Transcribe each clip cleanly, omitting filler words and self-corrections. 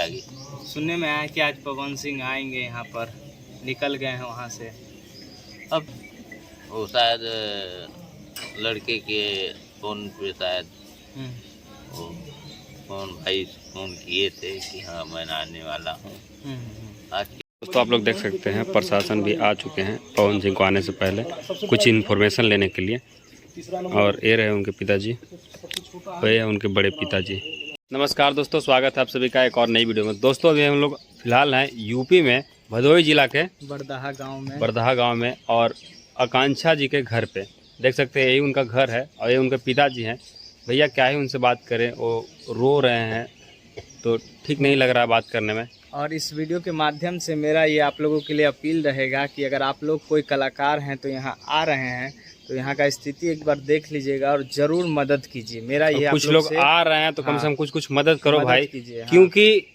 आगे। सुनने में आया कि आज पवन सिंह आएंगे यहाँ पर, निकल गए हैं वहाँ से। अब वो शायद लड़के के फ़ोन पे शायद वो भाई फ़ोन किए थे कि हाँ मैं आने वाला हूँ आज। तो आप लोग देख सकते हैं प्रशासन भी आ चुके हैं पवन सिंह को आने से पहले कुछ इन्फॉर्मेशन लेने के लिए। और ये रहे उनके पिताजी, ये है उनके बड़े पिताजी। नमस्कार दोस्तों, स्वागत है आप सभी का एक और नई वीडियो में। दोस्तों अभी हम लोग फिलहाल हैं यूपी में भदोही जिला के बरदहा गांव में और आकांक्षा जी के घर पे देख सकते हैं, यही उनका घर है और ये उनके पिताजी हैं। भैया क्या ही उनसे बात करें, वो रो रहे हैं तो ठीक नहीं लग रहा है बात करने में। और इस वीडियो के माध्यम से मेरा ये आप लोगों के लिए अपील रहेगा कि अगर आप लोग कोई कलाकार हैं तो यहाँ आ रहे हैं तो यहाँ का स्थिति एक बार देख लीजिएगा और ज़रूर मदद कीजिए। मेरा ये कुछ लोग आ रहे हैं तो कम से कम कुछ मदद करो भाई, क्योंकि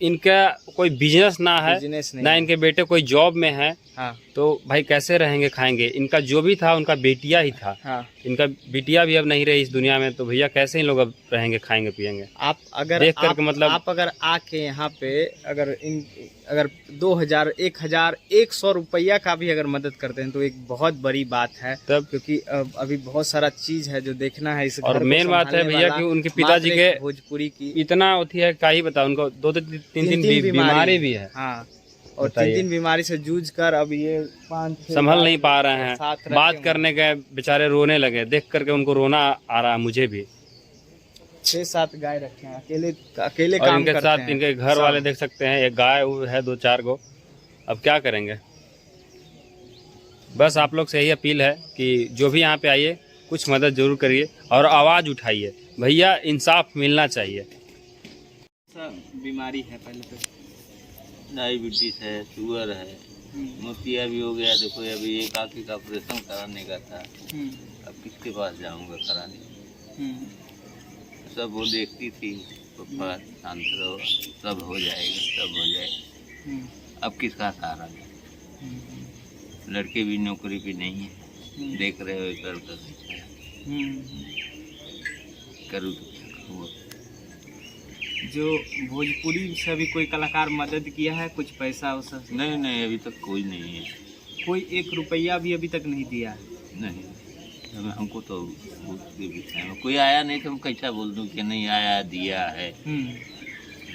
इनका कोई बिजनेस ना है, ना इनके बेटे कोई जॉब में है। हाँ। तो भाई कैसे रहेंगे खाएंगे? इनका जो भी था उनका बेटिया ही था। हाँ। इनका बेटिया भी अब नहीं रही इस दुनिया में, तो भैया कैसे इन लोग अब रहेंगे, खाएंगे पिएंगे? आप अगर देख करके मतलब आप अगर आके यहाँ पे अगर 2000, 1000, 100 रुपया का भी अगर मदद करते हैं तो एक बहुत बड़ी बात है तब, क्योंकि अभी बहुत सारा चीज है जो देखना है इस घर को। और मेन बात है भैया कि उनके पिताजी के भोजपुरी की इतना होती है, क्या ही बताओ, उनको 2-3 बीमारी भी है। हाँ, और 3 बीमारी से जूझ कर अब ये 5-6 संभल नहीं पा रहे हैं। बात करने गए बेचारे रोने लगे, देख करके उनको रोना आ रहा है मुझे भी। 6-7 गाय रखे हैं, अकेले और काम इनके करते साथ हैं। इनके घर वाले देख सकते हैं, एक गाय है 2-4 गो। अब क्या करेंगे? बस आप लोग से यही अपील है कि जो भी यहाँ पे आइए कुछ मदद जरूर करिए और आवाज़ उठाइए। भैया इंसाफ मिलना चाहिए। बीमारी है पहले तो डायबिटीज है, शुगर है, मोतिया भी हो गया। देखो अभी एक आँख का ऑपरेशन कराने का था, अब किसके पास जाऊंगा कराने? सब वो देखती थी, पापा शांत रहो, सब हो जाएगा, सब हो जाएगा। अब किसका सहारा है? लड़के भी नौकरी पे नहीं है, देख रहे हो कर करूँ तो जो भोजपुरी से भी कोई कलाकार मदद किया है, कुछ पैसा वैसा? नहीं अभी तक कोई नहीं है। कोई 1 रुपया भी अभी तक नहीं दिया है? नहीं, हमको तो कोई आया नहीं तो हम कैसा बोल दूं कि नहीं आया दिया है।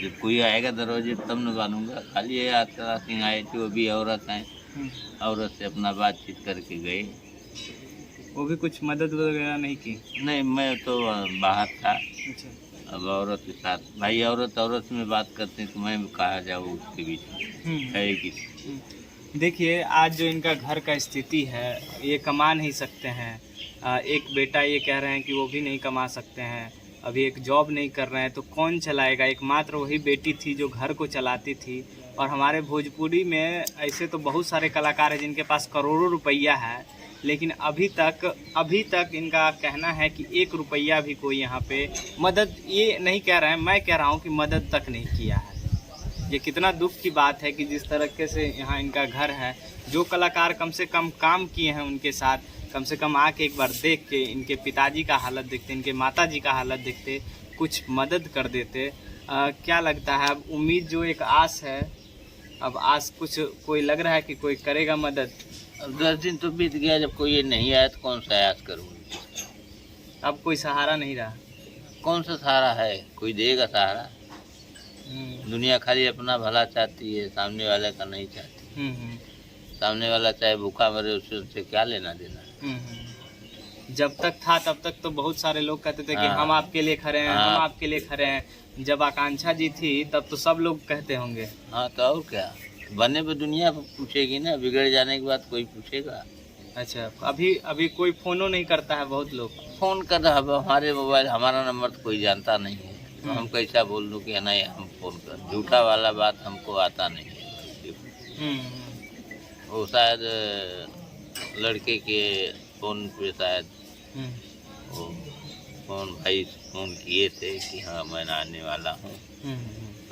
जब कोई आएगा दरवाजे तब न मानूंगा। खाली है आत्रा सिंह आए थे, वो भी औरत हैं, औरत से अपना बातचीत करके गए। वो भी कुछ मदद वगैरह नहीं की? नहीं, मैं तो बाहर था। अच्छा। अब औरत के साथ भाई औरत में बात करते हैं तो मैं कहा जाऊँ उसके बीच है कि देखिए आज जो इनका घर का स्थिति है, ये कमा नहीं सकते हैं। एक बेटा ये कह रहे हैं कि वो भी नहीं कमा सकते हैं, अभी एक जॉब नहीं कर रहे हैं, तो कौन चलाएगा? एकमात्र वही बेटी थी जो घर को चलाती थी। और हमारे भोजपुरी में ऐसे तो बहुत सारे कलाकार हैं जिनके पास करोड़ों रुपया है, लेकिन अभी तक इनका कहना है कि 1 रुपया भी कोई यहाँ पे मदद, ये नहीं कह रहे हैं, मैं कह रहा हूँ कि मदद तक नहीं किया है। ये कितना दुख की बात है कि जिस तरीके से यहाँ इनका घर है, जो कलाकार कम से कम काम किए हैं उनके साथ, कम से कम आके एक बार देख के इनके पिताजी का हालत देखते, इनके माताजी का हालत देखते, कुछ मदद कर देते। क्या लगता है? अब उम्मीद जो एक आस है, अब आस कुछ कोई लग रहा है कि कोई करेगा मदद। अब 10 दिन तो बीत गया, जब कोई ये नहीं आया तो कौन सा आस करूँ? अब कोई सहारा नहीं रहा। कौन सा सहारा है? कोई देगा सहारा? दुनिया खाली अपना भला चाहती है, सामने वाले का नहीं चाहती। सामने वाला चाहे भूखा मरे, उससे क्या लेना देना? जब तक था तब तक तो बहुत सारे लोग कहते थे कि हम आपके लिए खड़े हैं, हम आपके लिए खड़े हैं। जब आकांक्षा जी थी तब तो सब लोग कहते होंगे। हाँ, तो और क्या, बनने पर दुनिया पूछेगी ना, बिगड़ जाने के बाद कोई पूछेगा? अच्छा, अभी कोई फोनो नहीं करता है? बहुत लोग फोन कर रहा है, हमारे मोबाइल, हमारा नंबर तो कोई जानता नहीं है, तो हम कैसा बोल दूं कि नहीं हम फोन कर? झूठा वाला बात हमको आता नहीं है। वो शायद लड़के के फ़ोन पे शायद वो भाई फ़ोन किए थे कि हाँ मैं आने वाला हूँ।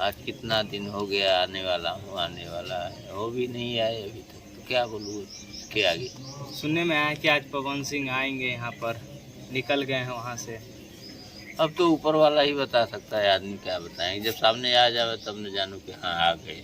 आज कितना दिन हो गया, आने वाला हूँ, आने वाला है, वो भी नहीं आए अभी तक, तो क्या बोलूँ इसके आगे। सुनने में आया कि आज पवन सिंह आएंगे यहाँ पर, निकल गए हैं वहाँ से। अब तो ऊपर वाला ही बता सकता है, आदमी क्या बताएंगे। जब सामने आ जावे तब न जानो कि हाँ आ गए।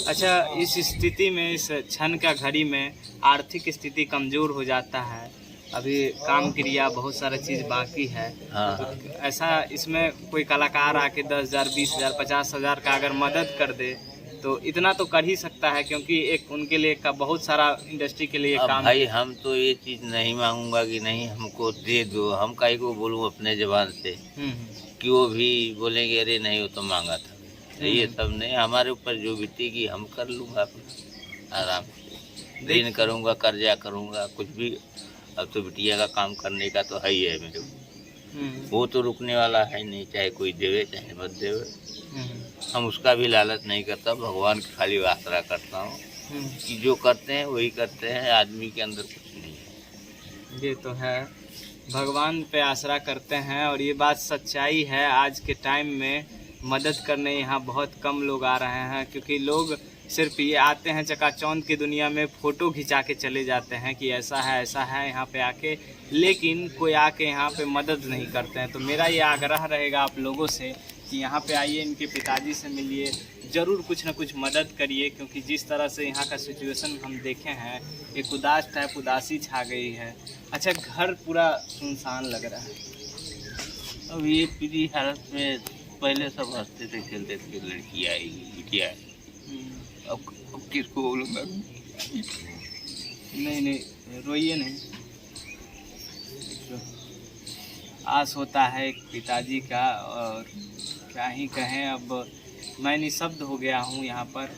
अच्छा, इस स्थिति में, इस क्षण का घड़ी में आर्थिक स्थिति कमज़ोर हो जाता है, अभी काम क्रिया बहुत सारा चीज़ बाकी है। हाँ तो ऐसा इसमें कोई कलाकार आके 10,000, 20,000, 50,000 का अगर मदद कर दे तो इतना तो कर ही सकता है, क्योंकि एक उनके लिए का बहुत सारा इंडस्ट्री के लिए अब काम भाई हम तो ये चीज़ नहीं मांगूंगा कि नहीं हमको दे दो। हम काहे को बोलूँ अपने जबान से कि वो भी बोलेंगे अरे नहीं वो तो मांगा था। तो ये सब नहीं, हमारे ऊपर जो बीतेगी हम कर लूँगा अपना आराम से। ऋण करूँगा, कर्जा करूँगा, कुछ भी। अब तो बिटिया का काम करने का तो है ही है मेरे को। वो तो रुकने वाला है नहीं, चाहे कोई देवे चाहे मत देवे। हम उसका भी लालच नहीं करता, भगवान की खाली आसरा करता हूँ कि जो करते हैं वही करते हैं, आदमी के अंदर कुछ नहीं है। ये तो है, भगवान पे आसरा करते हैं और ये बात सच्चाई है। आज के टाइम में मदद करने यहाँ बहुत कम लोग आ रहे हैं, क्योंकि लोग सिर्फ ये आते हैं चकाचौंध की दुनिया में, फ़ोटो खिंचा के चले जाते हैं कि ऐसा है यहाँ पे आके, लेकिन कोई आके यहाँ पे मदद नहीं करते हैं। तो मेरा ये आग्रह रहेगा आप लोगों से कि यहाँ पे आइए, इनके पिताजी से मिलिए, ज़रूर कुछ ना कुछ मदद करिए, क्योंकि जिस तरह से यहाँ का सिचुएशन हम देखे हैं, एक उदास टाइप उदासी छा गई है। अच्छा, घर पूरा सुनसान लग रहा है। अब ये पूरी हालत में पहले सब हंसते थे खेलते थे, लड़की आएगी बिटिया, अब किसको बोलूँगा। नहीं रोइए नहीं, आस होता है एक पिताजी का, और क्या ही कहें। अब मैं निःशब्द हो गया हूँ यहाँ पर।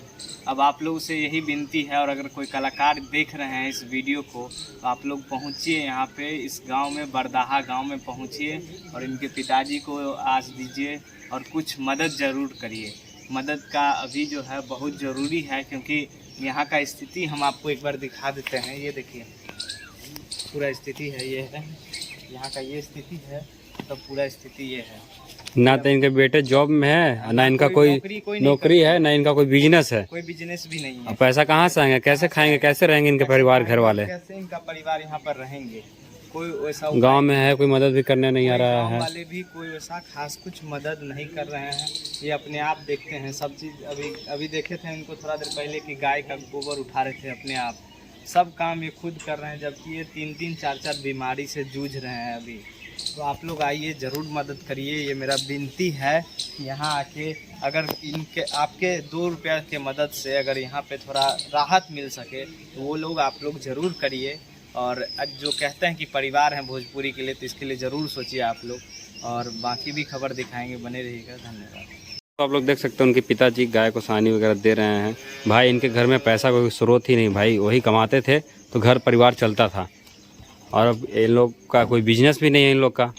अब आप लोग से यही विनती है, और अगर कोई कलाकार देख रहे हैं इस वीडियो को तो आप लोग पहुँचिए यहाँ पे, इस गांव में, बरदाहा गांव में पहुँचिए और इनके पिताजी को आस दीजिए और कुछ मदद ज़रूर करिए। मदद का अभी जो है बहुत ज़रूरी है, क्योंकि यहाँ का स्थिति हम आपको एक बार दिखा देते हैं। ये देखिए पूरा स्थिति है, ये है यहाँ का, ये स्थिति है, तो पूरा स्थिति ये है। ना तो इनके बेटे जॉब में है, ना इनका कोई नौकरी है, ना इनका कोई बिजनेस है, कोई बिजनेस भी नहीं है। अब पैसा कहाँ से आएंगे, कैसे खाएंगे, कैसे रहेंगे इनके परिवार, घर वाले कैसे इनका परिवार यहाँ पर रहेंगे। कोई वैसा गांव में है, कोई मदद भी करने नहीं आ रहा गाँव है। वाले भी कोई वैसा खास कुछ मदद नहीं कर रहे हैं। ये अपने आप देखते हैं सब चीज़। अभी देखे थे इनको थोड़ा देर पहले कि गाय का गोबर उठा रहे थे अपने आप, सब काम ये खुद कर रहे हैं, जबकि ये 3-3, 4-4 बीमारी से जूझ रहे हैं अभी। तो आप लोग आइए, ज़रूर मदद करिए, ये मेरा विनती है। यहाँ आके अगर इनके आपके 2 रुपया के मदद से अगर यहाँ पे थोड़ा राहत मिल सके तो वो लोग आप लोग ज़रूर करिए। और जो कहते हैं कि परिवार है भोजपुरी के लिए, तो इसके लिए ज़रूर सोचिए आप लोग, और बाकी भी खबर दिखाएंगे, बने रहिएगा। धन्यवाद। तो आप लोग देख सकते हैं उनके पिताजी गाय को सानी वगैरह दे रहे हैं। भाई इनके घर में पैसा कोई स्रोत ही नहीं, भाई वही कमाते थे तो घर परिवार चलता था, और अब इन लोग का कोई बिजनेस भी नहीं है इन लोग का।